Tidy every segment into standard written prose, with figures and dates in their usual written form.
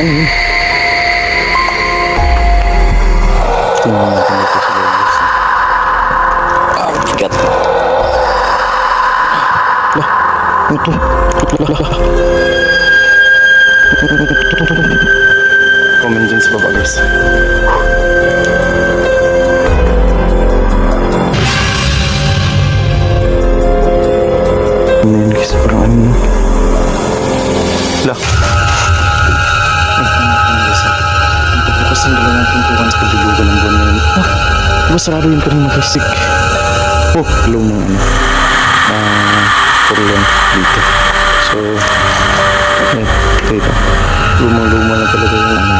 yun? Tingnan natin dito sa guys. Ah, bigat. Lah, ito. Comment dyan sa baba guys. Ano yun guys, parang ano. Lah. Bukas ang dalawang pintuan sa kabilugan ng buwan ngayon. Ah, diba sarado yun kanina guys? Oh, lumang ano. Kurulong dito. So, okay, ito. Lumang-luma na talaga yung ano.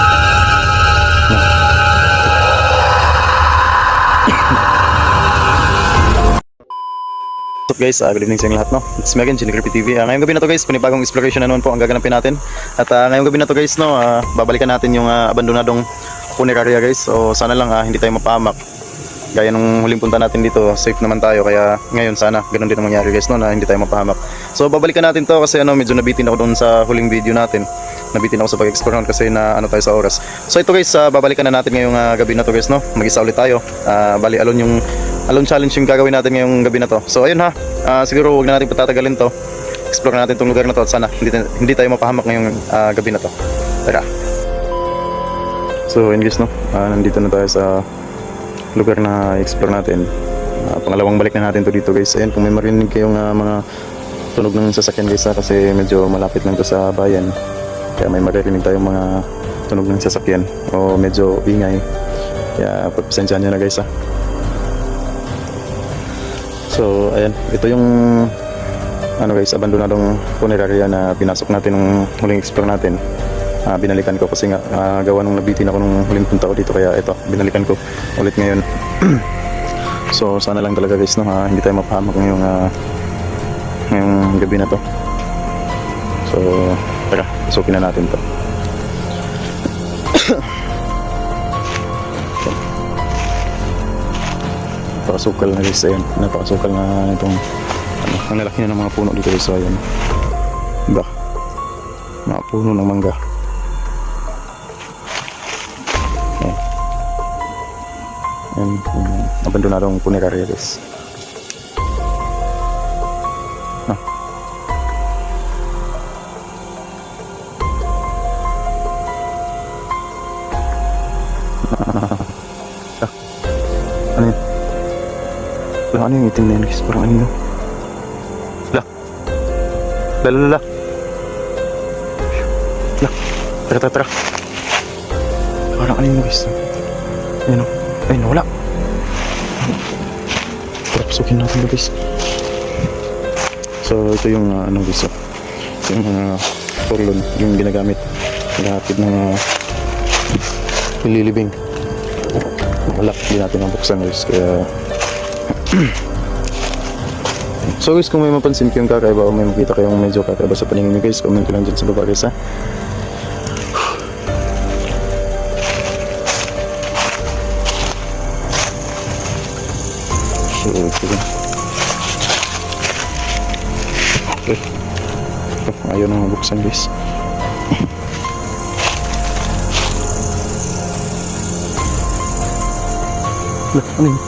What's up guys, good evening sa inyo lahat, no? It's me again, Genie Creepy TV. Ngayong gabi na to guys, panibagong exploration na naman po ang gaganapin natin. At ngayong gabi na to guys, no, babalikan natin yung abandonadong funeraria guys. So sana lang hindi tayo mapahamak. Gaya nung huling punta natin dito, safe naman tayo. Kaya ngayon sana ganun din ang mangyari guys, no, na hindi tayo mapahamak. So babalikan natin to kasi medyo nabitin ako doon sa huling video natin. Nabitin ako sa pag-explore natin kasi na tayo sa oras. So ito guys, babalikan na natin ngayong gabi na to guys, no. Mag-isa ulit tayo. Bali alone challenge yung gagawin natin ngayong gabi na to. So ayun ha, siguro wag na natin patatagalin to. Explore na natin tong lugar na to at sana hindi tayo mapahamak ngayong gabi na to. Tara. So ayun guys, no, nandito na tayo sa lugar na explore natin. Pangalawang balik na natin to dito guys. Ayun, kung may marinig kayong mga tunog ng sasakyan guys kasi medyo malapit lang to sa bayan. Kaya may maririnig tayong mga tunog ng sasakyan o medyo ingay. Kaya pagpasensyahan nyo na guys ha. So ayan, ito yung guys, abandonadong funeraria na pinasok natin nung huling explore natin. Binalikan ko kasi nga gawa nung nabitin ako nung huling punta ko dito, kaya ito binalikan ko ulit ngayon. So sana lang talaga guys, no, hindi tayo mapahamak ngayong gabi na to. So tara, pasukin na natin to. Napakasukal na guys, ayan, napakasukal na itong ang lalaki na ng mga puno dito guys. So ayan, diba, mga puno ng mangga. Ayan, abandonadong funeraria guys. Ano yun? Wala, ano yung itim na yun guys? Parang ano yun? Lala. Tara. Parang ano yun guys? Ayun o. Ayun, wala. Tara, pasukin natin guys. So ito yung guys. Ito yung mga porlon, yung ginagamit. Naghahatid ng nililibing. Wala, hindi natin mabuksan guys. Kaya so guys, kung may mapansin kayong kakaiba o may makita kayong medyo kakaiba sa paningin nyo guys, comment ko lang dyan sa baba guys ha. So okay. Ayaw na mabuksan guys. Ano yun?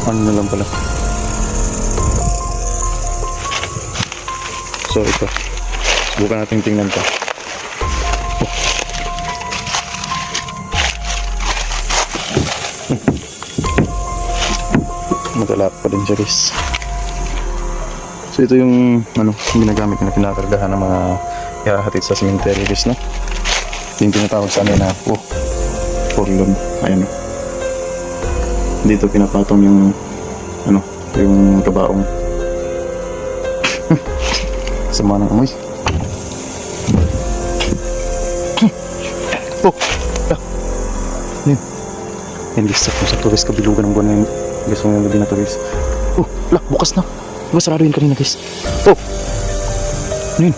Ano na lang pala. So ito, subukan natin tingnan to. Matalap pa din siya guys. So ito yung ginagamit na pinakargahan ng mga ihahatid sa cemetery guys, no? Ito yung tinatawag sa amin na porlon. Ayan, dito pinapatong yung yung kabaong. Sama ng amoy. Yan guys, sakto guys, kabilugan ng buwan na yun guys, ngayong gabi na to guys. Bukas na. Diba sarado yun kanina guys? Ano yun?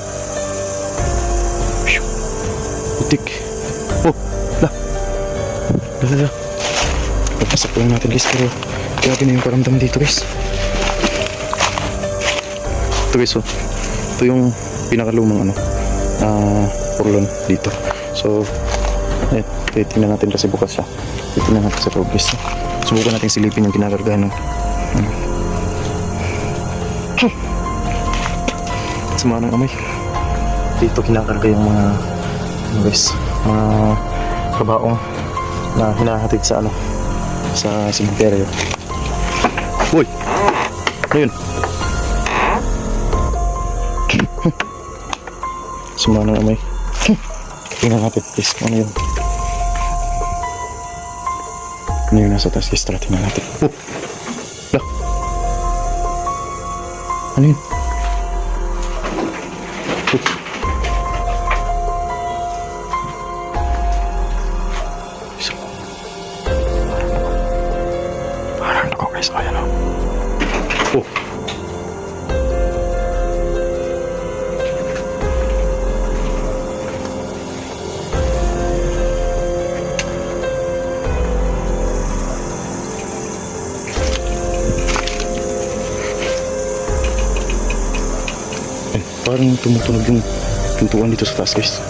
Putik. Pagpasak lang natin guys, pero grabe na yung paramdam dito guys. Ito guys, Ito yung pinakalumang ano, purlon dito. So, tingnan natin kasi bukas siya. Tingnan natin sa loob guys. Subukan natin silipin yung kinakargahan ng sama ng amoy. Dito kinakarga yung mga ano guys, mga kabaong na hinahatid sa ano, sa cemetery. Uy! Ano yun? Sama ng amoy. Tingnan natin guys, ano yun? Ano yung nasa taas guys? Tara, tingnan natin. Lah! Ano yun? Parang ako guys, ayan o. Oh! Parang tumutunog yung pintuan dito sa taas guys.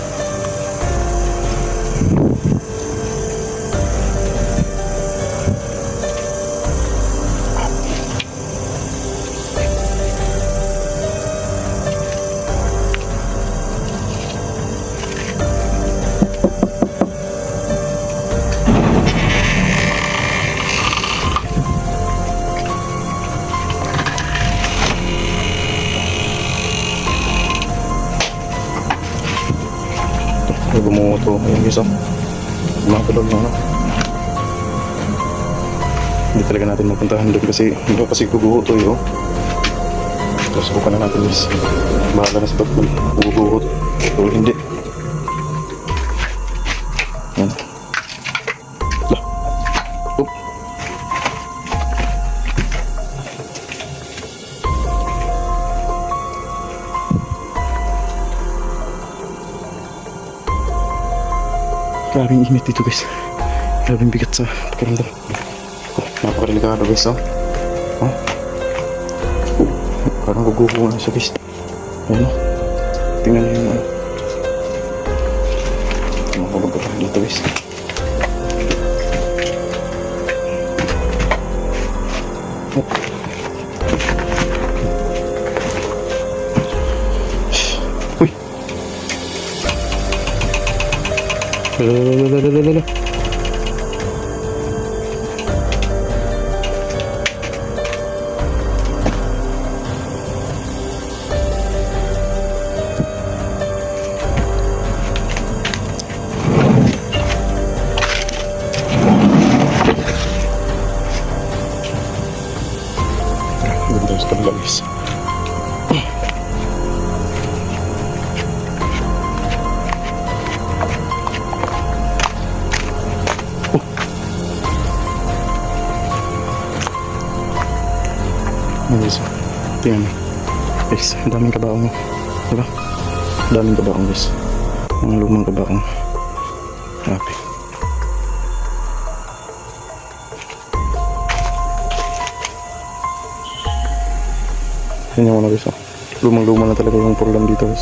Bumuto. Ayun guys, oh. Makatulog na, no? Hindi talaga natin mapuntahan doon kasi guguto yun, oh. Tapos subukan na natin guys. Bahala na sa pag guguto o hindi. Yan. Lah. Oop. Grabing init dito guys. Grabing bigat sa pakiramdam. Oh, napakadelikado guys, oh. Oh. Parang guguho na siya guys. Ayan, oh. Tingnan nyo yung ano. Makabagay dito guys. Oh. Uy. Lalalala. Ganda sa kabila guys. Guys, tingnan mo guys, ang daming kabaong, diba? Ang daming kabaong guys, ang lumang kabaong. Grabe. Tingnan mo na guys, oh. Lumang-luma na talaga yung purlam dito guys.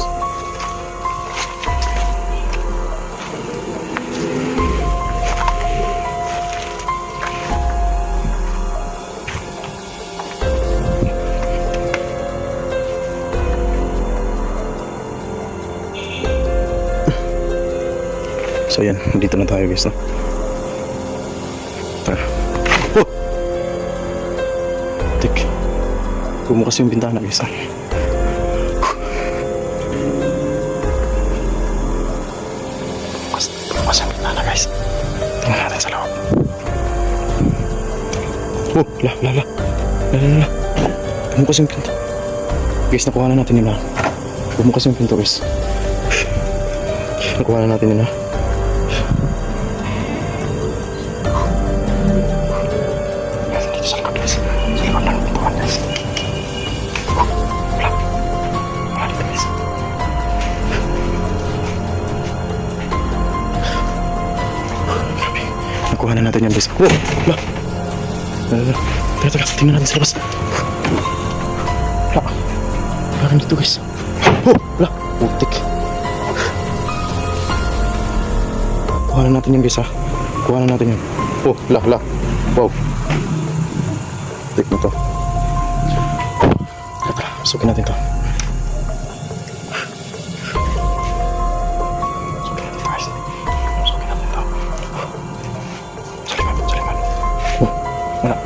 So yan, dito na tayo guys, no? Tara. Oh! Tik. Bumukas yung bintana guys, no? Bumukas yung bintana guys. Tingnan natin sa loob. Oh! La. Bumukas yung pinto. Guys, nakuha na natin yun, ha? Bumukas yung pinto guys. Nakuha na natin yun, ha? Nakuha na natin yan guys. Wow! Tara, tingnan natin sa labas. Parang dito guys. Oh, wala. Putik. Kuhanan natin yun guys ha. Kuhanan natin yun. Oh, wala. Wow. Putik na to. Tara, pasukin natin to. Wala.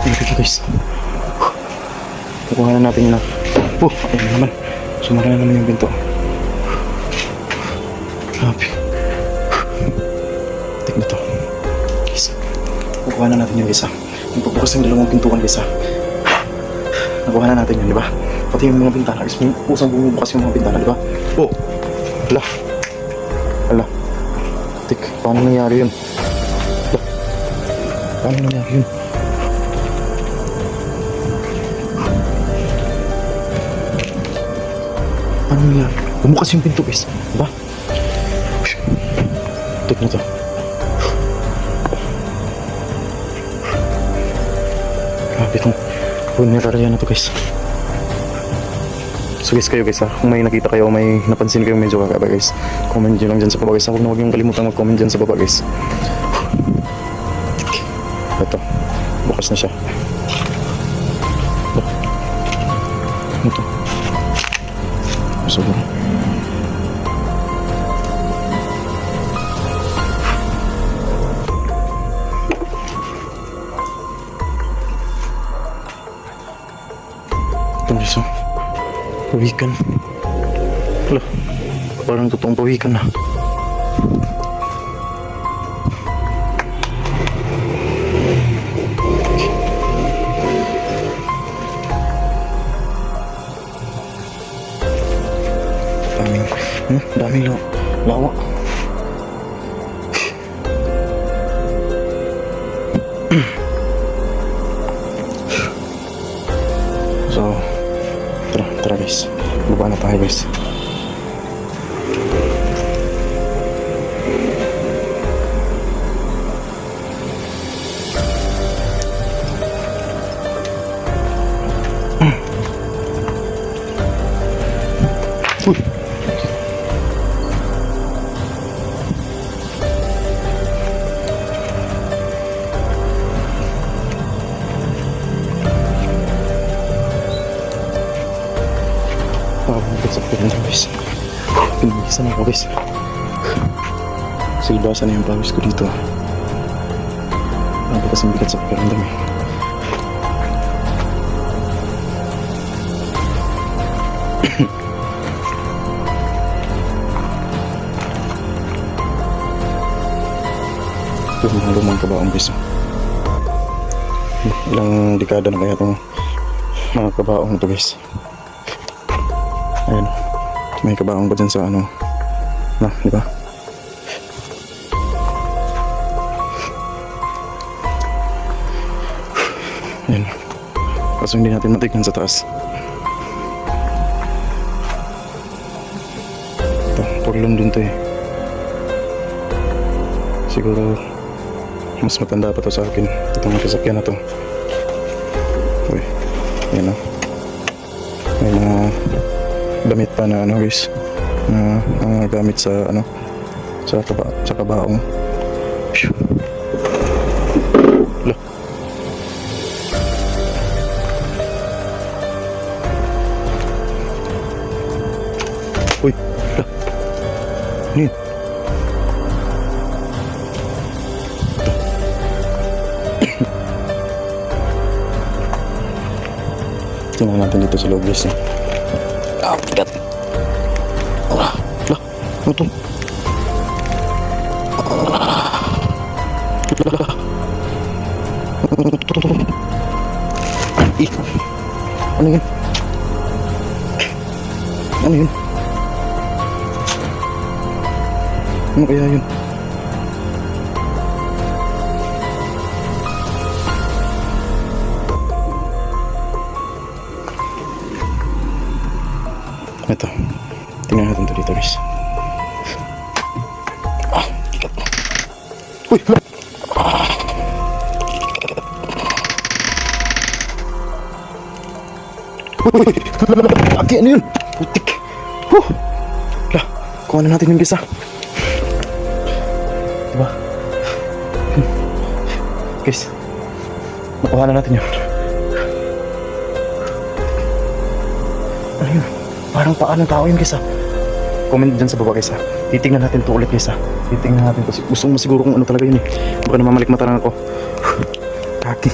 Tingnan ko guys. Kukuha na natin yun na. Ayun na naman. Sumara na naman yung pinto. Grabe. Tik na to. Guys. Kukuha na natin yun guys ha. Yung pagbukas ng dalawang pintuan guys ha. Nakuha na natin yun, di ba? Pati yung mga bintana guys. May pusang bumubukas yung mga bintana, di ba? Oh! Hala. Tik. Paano nangyari yun? Paano nangyari yun? Paano nangyari? Bumukas yung pinto guys. Diba? Tik na to. Grabe itong punerarya na to guys. So guys kayo guys ha, kung may nakita kayo, may napansin kayo medyo kakaba guys, comment nyo lang dyan sa baba guys. Huwag na huwag yung kalimutan mag-comment dyan sa baba guys. Ito, bukas na siya. Ito. Siguro. Ito guys, pawikan. Wala, parang totoong pawikan na. Daming lawa. So, tara guys. Baba na tayo guys. Bigat sa pakiramdam guys. Pinagisan ako guys. Silbasan na yung pawis ko dito. Grabe kasing bigat sa pakiramdam eh. Ito mga lumang kabaong guys. Ilang dekada na kaya itong mga kabaong ito guys. Ayan, may kabaong ko dyan sa ano na, di ba? Ayan, kaso hindi natin matignan sa taas. Ito, purlong din to eh. Siguro mas matanda pa to sa akin, itong sasakyan na to. Uy, ayan o. May mga damit pa na ano guys, na gamit sa ano, sa kabaong. Hala. Uy, hala. Ano yun? Tingnan natin dito sa loob guys eh. Bigat. Lah, ano to? Ano yun? Ano yun? Ano kaya yun? Ito, tingnan natin ito dito guys. Bigat. Uy, hala. Uy, hala. Aki, ano yun? Putik. Huh! Lah, kuha na natin yung guys, diba? Guys, nakuha na natin yun. Ano yun? Parang paa ng tao yun guys, Comment dyan sa baba guys, titingnan natin to ulit guys, titingnan natin to. Gusto mo siguro kung ano talaga yun baka namamalik mata lang ako. Kaki.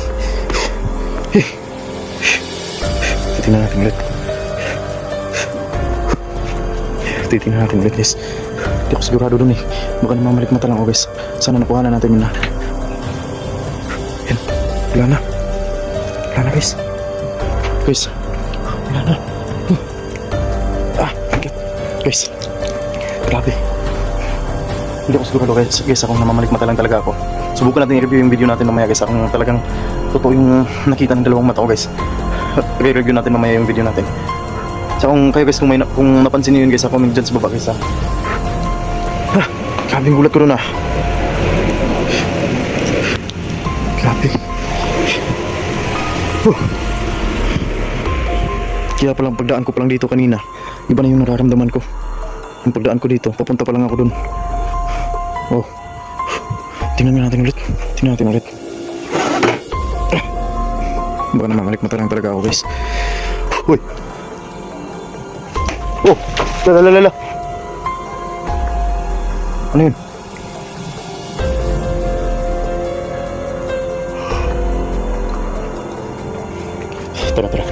Titingnan natin ulit. Titingnan natin ulit guys. Hindi ako sigurado dun baka namamalik mata lang ako guys. Sana nakuha na natin yun na. Yan, wala na. Wala na guys. Guys, wala na. Guys, grabe. Hindi ako sigurado guys kung namamalik mata lang talaga ako. Subukan natin i-review yung video natin mamaya guys, kung talagang totoo yung nakita ng dalawang mata ko guys. I-review natin mamaya yung video natin. So kung kayo guys, kung napansin niyo yun guys, comment dyan sa baba guys, Grabe yung gulat ko doon Grabe. Kaya palang pagdaan ko palang dito kanina, iba na yung nararamdaman ko. Yung pagdaan ko dito, papunta pa lang ako dun. Oh. Tingnan natin ulit. Tingnan natin ulit. Baka namamalik mata lang talaga ako guys. Uy. Oh. Lalalala. Ano yun? Tara, tara.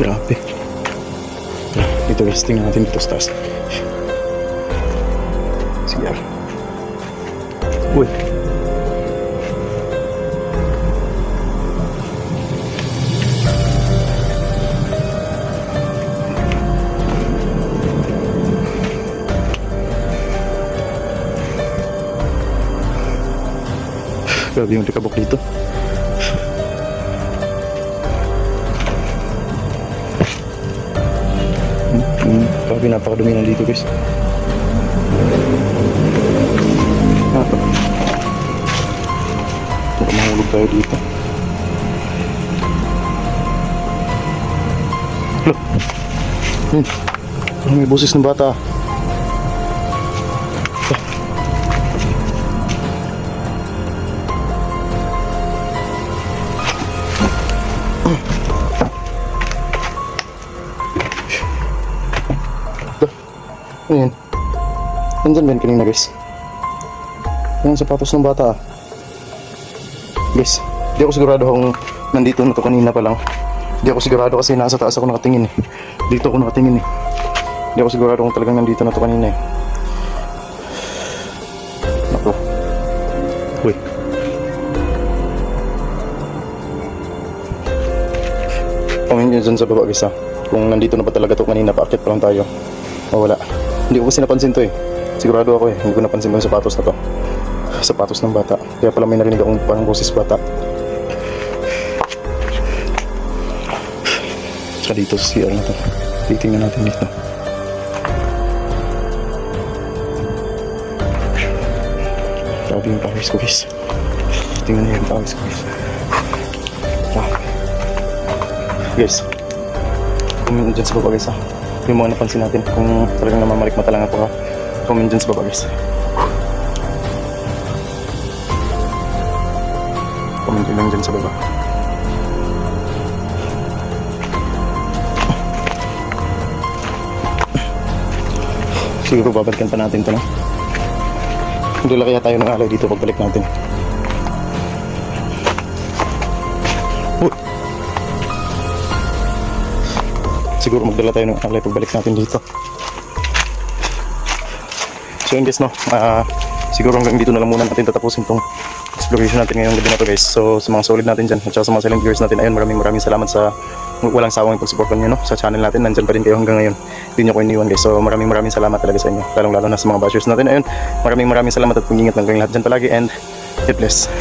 Grabe. Dito guys, tingnan natin dito sa taas. Sige. Uy. Grabe yung tikabok dito. Grabe, napakadumi na dito guys. Baka mahulog tayo dito. Look. May boses ng bata. Ayan. Nandyan ba yun kanina guys? Yan ang sapatos ng bata Guys, di ako sigurado kung nandito na to kanina pa lang. Di ako sigurado kasi nasa taas ako nakatingin Dito ako nakatingin Di ako sigurado kung talagang nandito na to kanina Naku. Uy. Comment nyo dyan sa baba guys kung nandito na ba talaga to kanina, paakit pa lang tayo o wala. Hindi ko kasi napansin to Sigurado ako hindi ko napansin yung sapatos na to. Sapatos ng bata. Kaya pala may narinig akong parang boses bata. Saka dito sa CR na to. Titingnan natin dito. Grabe yung pawis ko guys. Tingnan niyo yung pawis ko guys. Guys, comment dyan sa baba guys yung mga napansin natin, kung talagang namamalik mata lang ako comment dyan sa baba guys. Comment lang dyan sa baba. Siguro babalikan pa natin to Dula kaya tayo ng alay dito pagbalik natin. Siguro magdala tayo ng alay pagbalik natin dito. So yun guys siguro hanggang dito na lang muna natin tatapusin tong exploration natin ngayong gabi na to guys. So sa mga solid natin dyan at sa mga silent viewers natin, ayun, maraming salamat sa walang sawang pag-supportan nyo sa channel natin. Nandyan pa rin kayo hanggang ngayon, hindi nyo ko iniwan guys. So maraming salamat talaga sa inyo, lalong lalo na sa mga bashers natin. Ayun, maraming salamat at pag-ingat lang kayong lahat dyan palagi, and God bless.